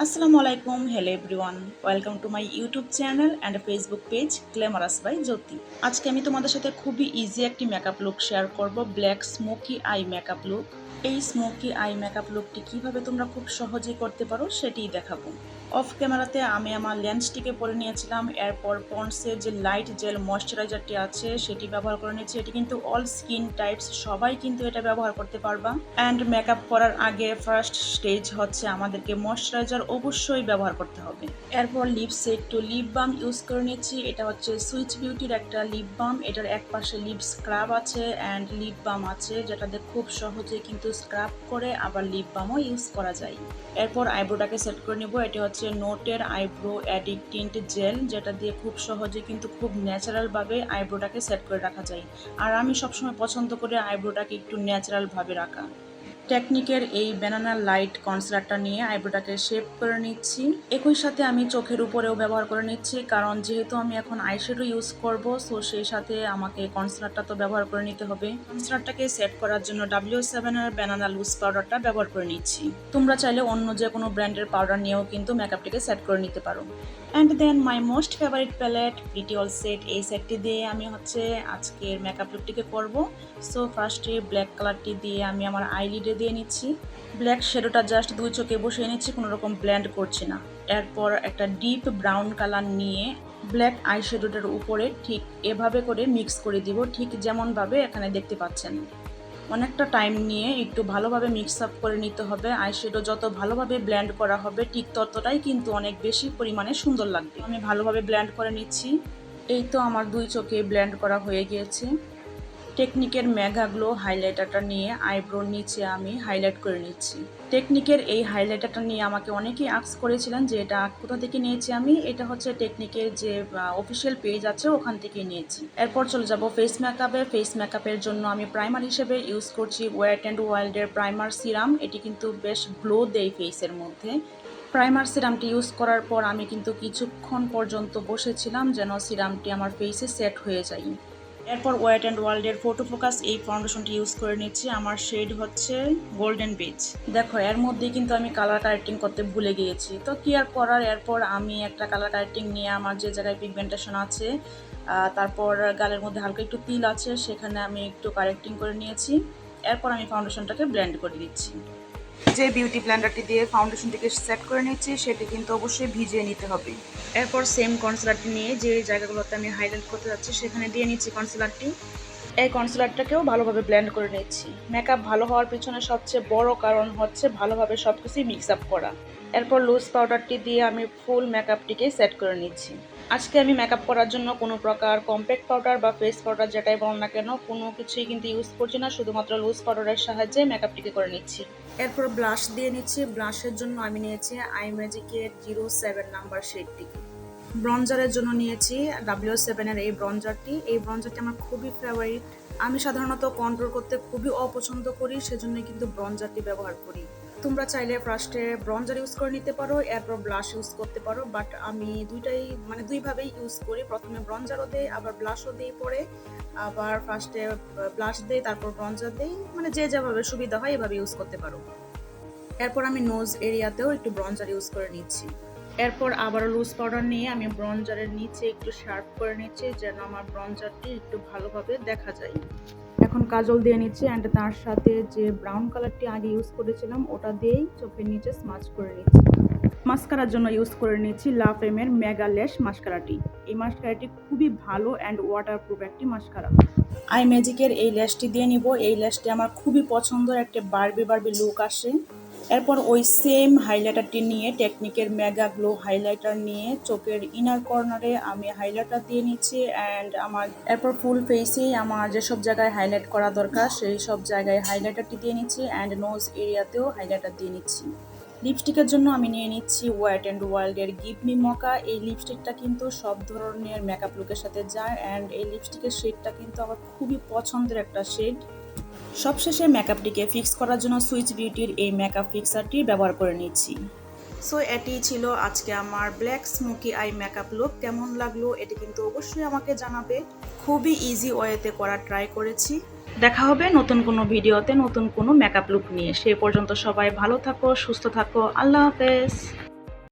আসসালামু আলাইকুম, hello everyone, welcome to my YouTube channel and Facebook page glamorous by Jyoti. আজকে আমি তোমাদের সাথে খুবই ইজি একটি মেকআপ লুক শেয়ার করব, black smoky eye makeup look. এই স্মোকি আই মেকআপ লুকটি কীভাবে তোমরা খুব সহজেই করতে পারো সেটিই দেখাবো। অফ ক্যামেরাতে আমি আমার লেন্সটিকে পরে নিয়েছিলাম, এরপর পন্ডসের যে লাইট জেল ময়শ্চারাইজারটি আছে সেটি ব্যবহার করে নিয়েছি। এটি কিন্তু অল স্কিন টাইপস সবাই কিন্তু এটা ব্যবহার করতে পারবা। অ্যান্ড মেকআপ করার আগে ফার্স্ট স্টেজ হচ্ছে আমাদেরকে ময়শ্চারাইজার অবশ্যই ব্যবহার করতে হবে। এরপর লিপসে একটু লিপ বাম ইউজ করে নিচ্ছি। এটা হচ্ছে সুইচ বিউটির একটা লিপ বাম। এটার এক পাশে লিপ স্ক্রাব আছে অ্যান্ড লিপ বাম আছে, যেটাতে খুব সহজে কিন্তু স্ক্রাব করে আবার লিপ বামও ইউজ করা যায়। এরপর আইব্রোটাকে সেট করে নিব। এটি হচ্ছে নোটের আইব্রো অ্যাডিক টিন্ট জেল, যেটা দিয়ে খুব সহজে কিন্তু খুব ন্যাচারালভাবে আইব্রোটাকে সেট করে রাখা যায়। আর আমি সবসময় পছন্দ করি আইব্রোটাকে একটু ন্যাচারালভাবে রাখা। টেকনিকের এই ব্যানানা লাইট কনসিলারটা নিয়ে আইব্রোটাকে শেপ করে নিচ্ছি। একই সাথে আমি চোখের উপরেও ব্যবহার করে নিচ্ছি, কারণ যেহেতু আমি এখন আইশ্যাডো ইউজ করব, সো সেই সাথে আমাকে কনসিলারটা তো ব্যবহার করে নিতে হবে। কনসিলারটাকে সেট করার জন্য W7 এর ব্যানানা লুজ পাউডারটা ব্যবহার করে নিচ্ছি। তোমরা চাইলে অন্য যে কোনো ব্র্যান্ডের পাউডার নিয়েও কিন্তু মেকআপটিকে সেট করে নিতে পারো। And then my most favourite palette pretty all set, এই সেটটি দিয়ে আমি আজকের মেকআপ লুকটিকে করব। সো ফার্স্টে ব্ল্যাক কালারটি দিয়ে আমি আমার আইলিডে দিয়ে নিচ্ছি। ব্ল্যাক শ্যাডোটা জাস্ট দুই চোখে বসিয়ে নিচ্ছি, কোনো রকম ব্ল্যান্ড করছি না। এরপর একটা ডিপ ব্রাউন কালার নিয়ে ব্ল্যাক আই শ্যাডোটার উপরে ঠিক এভাবে করে মিক্স করে দিব, ঠিক যেমনভাবে এখানে দেখতে পাচ্ছেন। অনেকটা টাইম নিয়ে একটু ভালোভাবে মিক্স আপ করে নিতে হবে। আইশ্যাডো যত ভালোভাবে ব্লেন্ড করা হবে ঠিক ততটাই কিন্তু অনেক বেশি পরিমাণে সুন্দর লাগবে। আমি ভালোভাবে ব্লেন্ড করে নিচ্ছি। এই তো আমার দুই চোখে ব্লেন্ড করা হয়ে গিয়েছে। টেকনিকের মেগা গ্লো হাইলাইটারটা নিয়ে আইব্রোর নিচে আমি হাইলাইট করে নিচ্ছি। টেকনিকের এই হাইলাইটারটা নিয়ে আমাকে অনেকেই আস্ক করেছিলেন যে এটা কোথা থেকে নিয়েছি আমি। এটা হচ্ছে টেকনিকের যে অফিসিয়াল পেজ আছে ওখান থেকে নিয়েছি। এরপর চলে যাব ফেস মেকআপে। ফেস মেকআপের জন্য আমি প্রাইমার হিসেবে ইউজ করছি ওয়েট অ্যান্ড ওয়াইল্ডের প্রাইমার সিরাম। এটি কিন্তু বেশ গ্লো দেয় ফেসের মধ্যে। প্রাইমার সিরামটি ইউজ করার পর আমি কিন্তু কিছুক্ষণ পর্যন্ত বসেছিলাম যেন সিরামটি আমার ফেসে সেট হয়ে যায়। এরপর ওয়েট অ্যান্ড ওয়ার্ল্ডের ফটো ফোকাস এই ফাউন্ডেশনটি ইউজ করে নিচ্ছি। আমার শেড হচ্ছে গোল্ডেন বিচ। দেখো এর মধ্যে কিন্তু আমি কালার কারেক্টিং করতে ভুলে গিয়েছি, তো কি আর করার। এরপর আমি একটা কালার কারেক্টিং নিয়ে আমার যে জায়গায় পিগমেন্টেশন আছে, তারপর গালের মধ্যে হালকা একটু তিল আছে, সেখানে আমি একটু কারেক্টিং করে নিয়েছি। এরপর আমি ফাউন্ডেশনটাকে ব্লেন্ড করে দিচ্ছি। যে বিউটি ব্লেন্ডারটি দিয়ে ফাউন্ডেশনটিকে সেট করে নিচ্ছি সেটি কিন্তু অবশ্যই ভিজিয়ে নিতে হবে। এরপর সেম কনসিলারটি নিয়ে যে জায়গাগুলোতে আমি হাইলাইট করতে যাচ্ছি সেখানে দিয়ে নিচ্ছি কনসিলারটি। এই কনসিলারটাকেও ভালোভাবে ব্লেন্ড করে নিচ্ছি। মেকআপ ভালো হওয়ার পিছনে সবচেয়ে বড় কারণ হচ্ছে ভালোভাবে সব কিছুই মিক্স আপ করা। এরপর লুজ পাউডারটি দিয়ে আমি ফুল মেকআপটিকে সেট করে নিচ্ছি। আজকে আমি মেকআপ করার জন্য কোনো প্রকার কম্প্যাক্ট পাউডার বা ফেস পাউডার যেটাই বল না কেন, কোনো কিছুই কিন্তু ইউজ করছি না, শুধুমাত্র লুজ পাউডারের সাহায্যে মেকআপটিকে করে নিচ্ছি। এরপর ব্লাশ দিয়ে নিচ্ছি। ব্লাশের জন্য আমি নিয়েছি আই ম্যাজিকের 07 নাম্বার শেডটিকে। ব্রঞ্জারের জন্য নিয়েছি W7 এর এই ব্রঞ্জারটি। এই ব্রঞ্জারটি আমার খুবই ফেভারিট। আমি সাধারণত কন্ট্রোল করতে খুবই অপছন্দ করি, সেজন্য কিন্তু ব্রঞ্জারটি ব্যবহার করি। তোমরা চাইলে ফার্স্টে ব্রঞ্জার ইউজ করে নিতে পারো, এরপর ব্লাশ ইউজ করতে পারো, বাট আমি দুইভাবেই ইউজ করি। প্রথমে ব্রঞ্জারও দেই, আবার ব্লাশও দিই, পরে আবার ফার্স্টে ব্লাশ দেই, তারপর ব্রঞ্জার দেই, যে যেভাবে সুবিধা হয় এভাবে ইউজ করতে পারো। এরপর আমি নোজ এরিয়াতেও একটু ব্রঞ্জার ইউজ করে নিচ্ছি। এরপর আবারও লুজ পাউডার নিয়ে আমি ব্রঞ্জারের নিচে একটু শার্প করে নিচ্ছি যেন আমার ব্রঞ্জারটি একটু ভালোভাবে দেখা যায়। এখন কাজল দিয়ে নিচ্ছি অ্যান্ড তার সাথে যে ব্রাউন কালারটি আগে ইউজ করেছিলাম ওটা দিয়েই চোখের নিচে স্মাচ করে নিচ্ছি। মাস্কারার জন্য ইউজ করে নিচ্ছি লাভ এমের মেগা ল্যাশ মাস্কারাটি। এই মাস্কারাটি খুবই ভালো অ্যান্ড ওয়াটারপ্রুফ একটি মাস্কারা। আই ম্যাজিকের এই ল্যাশটি দিয়ে নিব। এই ল্যাশটি আমার খুবই পছন্দের, একটা বারবি লুক আসে। এরপর ওই সেম হাইলাইটারটি নিয়ে টেকনিকের মেগা গ্লো হাইলাইটার নিয়ে চোখের ইনার কর্নারে আমি হাইলাইটার দিয়ে নিচ্ছি অ্যান্ড এরপর ফুল ফেসেই আমার যেসব জায়গায় হাইলাইট করা দরকার সেই সব জায়গায় হাইলাইটারটি দিয়ে নিচ্ছি অ্যান্ড নোজ এরিয়াতেও হাইলাইটার দিয়ে নিচ্ছি। লিপস্টিকের জন্য আমি নিয়ে নিচ্ছি ওয়েট অ্যান্ড ওয়াইল্ডের গিভ মি মকা। এই লিপস্টিকটা কিন্তু সব ধরনের মেকআপ লুকের সাথে যায় অ্যান্ড এই লিপস্টিকের শেডটা কিন্তু আমার খুবই পছন্দের একটা শেড। সবশেষে মেকআপটিকে ফিক্স করার জন্য সুইচ বিউটির এই মেকআপ ফিক্সারটি ব্যবহার করে নিচ্ছি। সো এটি ছিল আজকে আমার black smoky eye makeup look. কেমন লাগলো এটি কিন্তু অবশ্যই আমাকে জানাবে। খুবই ইজি ওয়েতে করার ট্রাই করেছি। দেখা হবে নতুন কোনো ভিডিওতে নতুন কোনো মেকআপ লুক নিয়ে। সে পর্যন্ত সবাই ভালো থাকো, সুস্থ থাকো। আল্লাহ হাফেজ।